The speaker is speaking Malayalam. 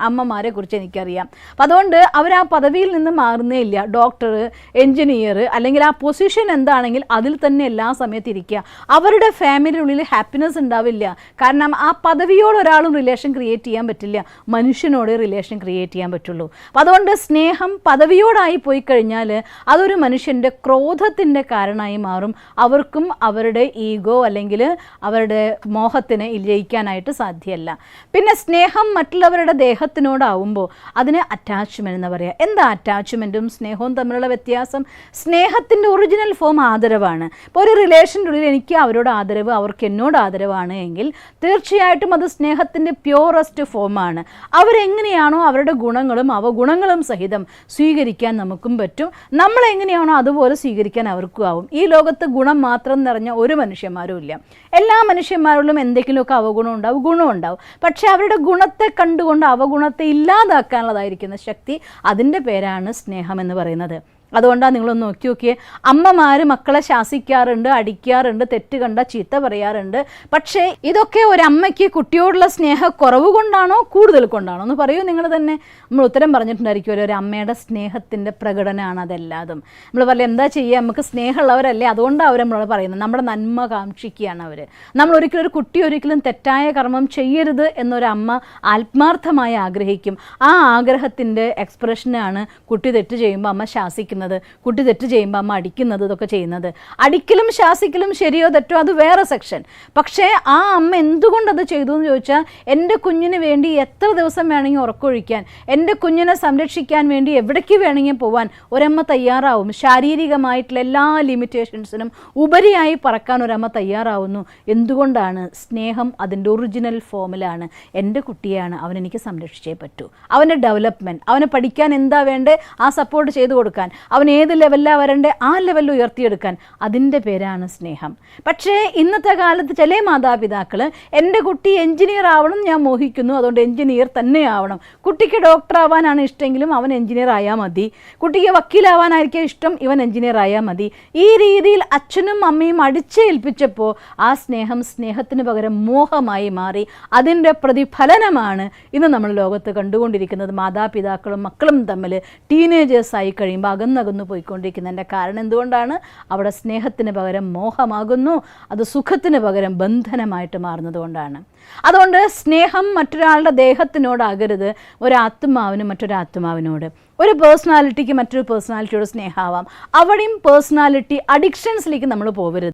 അമ്മമാരെ കുറിച്ച് എനിക്കറിയാം. അപ്പം അതുകൊണ്ട് അവർ ആ പദവിയിൽ നിന്ന് മാറുന്നേ ഇല്ല. ഡോക്ടർ, എൻജിനീയർ, അല്ലെങ്കിൽ ആ പൊസിഷൻ എന്താണെങ്കിൽ അതിൽ തന്നെ എല്ലാ സമയത്ത് ഇരിക്കുക. അവരുടെ ഫാമിലിയുള്ളിൽ ഹാപ്പിനെസ് ഉണ്ടാവില്ല. കാരണം ആ പദവിയോട് ഒരാളും റിലേഷൻ ക്രിയേറ്റ് ചെയ്യാൻ പറ്റില്ല, മനുഷ്യനോട് റിലേഷൻ ക്രിയേറ്റ് ചെയ്യാൻ പറ്റുള്ളൂ. അപ്പം അതുകൊണ്ട് സ്നേഹം പദവിയോടായി പോയി കഴിഞ്ഞാൽ അതൊരു മനുഷ്യൻ്റെ ക്രോധത്തിൻ്റെ കാരണമായി മാറും. അവർക്കും അവരുടെ ഈഗോ അല്ലെങ്കിൽ അവരുടെ മോഹത്തിന് ജയിക്കാനായിട്ട് സാധ്യമല്ല. പിന്നെ സ്നേഹം മറ്റുള്ളവരുടെ ദേഹത്തിനോടാവുമ്പോൾ അതിന് അറ്റാച്ച്മെൻറ്റ് എന്ന് പറയുക. എന്താ അറ്റാച്ച്മെൻറ്റും സ്നേഹവും തമ്മിലുള്ള വ്യത്യാസം? സ്നേഹത്തിൻ്റെ ഒറിജിനൽ ഫോം ആദരവാണ്. ഇപ്പോൾ ഒരു റിലേഷൻ്റെ ഉള്ളിൽ എനിക്ക് അവരോട് ആദരവ്, അവർക്ക് എന്നോട് ആദരവാണ് എങ്കിൽ തീർച്ചയായിട്ടും അത് സ്നേഹത്തിൻ്റെ പ്യൂറസ്റ്റ് ഫോമാണ്. അവരെങ്ങനെയാണോ അവരുടെ ഗുണങ്ങളും അവഗുണങ്ങളും സഹിതം സ്വീകരിക്കാൻ നമുക്കും പറ്റും. നമ്മളെങ്ങനെയാണോ അതുപോലെ സ്വീകരിക്കാൻ അവർക്കും ആവും. ഈ ലോകത്ത് ഗുണം മാത്രം നിറഞ്ഞ ഒരു മനുഷ്യന്മാരും ഇല്ല. എല്ലാ മനുഷ്യന്മാരിലും എന്തെങ്കിലുമൊക്കെ അവഗുണം ഉണ്ടാവും, ഗുണം ഉണ്ടാവും. പക്ഷേ അവരുടെ ഗുണത്തെ കണ്ടുകൊണ്ട് അവഗുണത്തെ ഇല്ലാതാക്കാനുള്ളതായിരിക്കുന്ന ശക്തി, അതിൻ്റെ പേരാണ് സ്നേഹം എന്ന് പറയുന്നത്. അതുകൊണ്ടാണ് നിങ്ങളൊന്ന് നോക്കി നോക്കിയേ, അമ്മമാർ മക്കളെ ശാസിക്കാറുണ്ട്, അടിക്കാറുണ്ട്, തെറ്റ് കണ്ട ചീത്ത പറയാറുണ്ട്. പക്ഷേ ഇതൊക്കെ ഒരമ്മയ്ക്ക് കുട്ടിയോടുള്ള സ്നേഹക്കുറവ് കൊണ്ടാണോ കൂടുതൽ കൊണ്ടാണോ എന്ന് പറയൂ നിങ്ങൾ തന്നെ. നമ്മൾ ഉത്തരം പറഞ്ഞിട്ടുണ്ടായിരിക്കുമല്ലോ, ഒരു അമ്മയുടെ സ്നേഹത്തിൻ്റെ പ്രകടനമാണ് അതെല്ലാതും. നമ്മൾ പറയും എന്താ ചെയ്യുക, നമുക്ക് സ്നേഹമുള്ളവരല്ലേ, അതുകൊണ്ടാണ് അവർ നമ്മളോട് പറയുന്നത്. നമ്മുടെ നന്മ കാക്ഷിക്കുകയാണ് അവർ. നമ്മൾ ഒരിക്കലും ഒരു കുട്ടി ഒരിക്കലും തെറ്റായ കർമ്മം ചെയ്യരുത് എന്നൊരമ്മ ആത്മാർത്ഥമായി ആഗ്രഹിക്കും. ആ ആഗ്രഹത്തിൻ്റെ എക്സ്പ്രഷനാണ് കുട്ടി തെറ്റ് ചെയ്യുമ്പോൾ അമ്മ ശാസിക്കുന്നത്, കുട്ടി തെറ്റ് ചെയ്യുമ്പോൾ അമ്മ അടിക്കുന്നത്, ഇതൊക്കെ ചെയ്യുന്നത്. അടിക്കലും ശാസിക്കലും ശരിയോ തെറ്റോ അത് വേറെ സെക്ഷൻ. പക്ഷേ ആ അമ്മ എന്തുകൊണ്ടത് ചെയ്തു എന്ന് ചോദിച്ചാൽ, എൻ്റെ കുഞ്ഞിന് വേണ്ടി എത്ര ദിവസം വേണമെങ്കിൽ ഉറക്കൊഴിക്കാൻ, എൻ്റെ കുഞ്ഞിനെ സംരക്ഷിക്കാൻ വേണ്ടി എവിടേക്ക് വേണമെങ്കിൽ പോകാൻ ഒരമ്മ തയ്യാറാവും. ശാരീരികമായിട്ടുള്ള എല്ലാ ലിമിറ്റേഷൻസിനും ഉപരിയായി പറക്കാൻ ഒരമ്മ തയ്യാറാവുന്നു. എന്തുകൊണ്ടാണ്? സ്നേഹം അതിൻ്റെ ഒറിജിനൽ ഫോമിലാണ്. എൻ്റെ കുട്ടിയാണ്, അവനെനിക്ക് സംരക്ഷിച്ചേ പറ്റൂ. അവൻ്റെ ഡെവലപ്മെൻറ്റ്, അവന് പഠിക്കാൻ എന്താ വേണ്ടേ ആ സപ്പോർട്ട് ചെയ്തു കൊടുക്കാൻ, അവൻ ഏത് ലെവലിലാണ് വരണ്ടേ ആ ലെവലിൽ ഉയർത്തിയെടുക്കാൻ, അതിൻ്റെ പേരാണ് സ്നേഹം. പക്ഷേ ഇന്നത്തെ കാലത്ത് ചില മാതാപിതാക്കൾ എൻ്റെ കുട്ടി എൻജിനീയർ ആവണം ഞാൻ മോഹിക്കുന്നു, അതുകൊണ്ട് എൻജിനീയർ തന്നെ ആവണം. കുട്ടിക്ക് ഡോക്ടർ ആവാനാണ് ഇഷ്ടമെങ്കിലും അവൻ എൻജിനീയർ ആയാൽ മതി. കുട്ടിക്ക് വക്കീലാവാനായിരിക്കും ഇഷ്ടം, ഇവൻ എൻജിനീയർ ആയാൽ മതി. ഈ രീതിയിൽ അച്ഛനും അമ്മയും അടിച്ചേൽപ്പിച്ചപ്പോൾ ആ സ്നേഹത്തിന് പകരം മോഹമായി മാറി. അതിൻ്റെ പ്രതിഫലനമാണ് ഇന്ന് നമ്മൾ ലോകത്ത് കണ്ടുകൊണ്ടിരിക്കുന്നത്. മാതാപിതാക്കളും മക്കളും തമ്മിൽ ടീനേജേഴ്സായി കഴിയുമ്പോൾ അകന്നകന്നു പോയിക്കൊണ്ടിരിക്കുന്നതിൻ്റെ കാരണം എന്തുകൊണ്ടാണ്? അവിടെ സ്നേഹത്തിന് പകരം മോഹമാകുന്നു, അത് സുഖത്തിന് പകരം ബന്ധനമായിട്ട് മാറുന്നതുകൊണ്ടാണ്. അതുകൊണ്ട് സ്നേഹം മറ്റൊരാളുടെ ദേഹത്തിനോടാകരുത്, ഒരാത്മാവിന് മറ്റൊരാത്മാവിനോട്. ഒരു പേഴ്സണാലിറ്റിക്ക് മറ്റൊരു പേഴ്സണാലിറ്റിയോട് സ്നേഹമാവാം. അവിടെയും പേഴ്സണാലിറ്റി അഡിക്ഷൻസിലേക്ക് നമ്മൾ പോകരുത്.